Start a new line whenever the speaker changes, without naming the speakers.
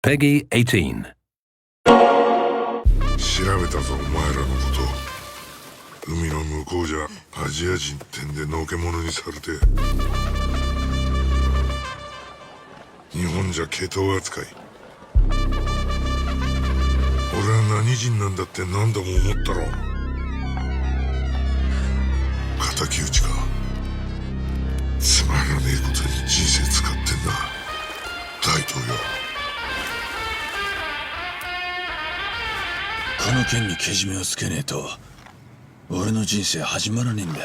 Peggy 18.
調べたぞお前らのこと。海の向こうじゃアジア人ってんでのけ者にされて、日本じゃ毛頭扱い。俺は何人なんだって何度も思ったろ。敵討ちか。つまらねえことに人生使ってんな大統領。
この件にけじめをつけねえと俺の人生始まらねえんだ。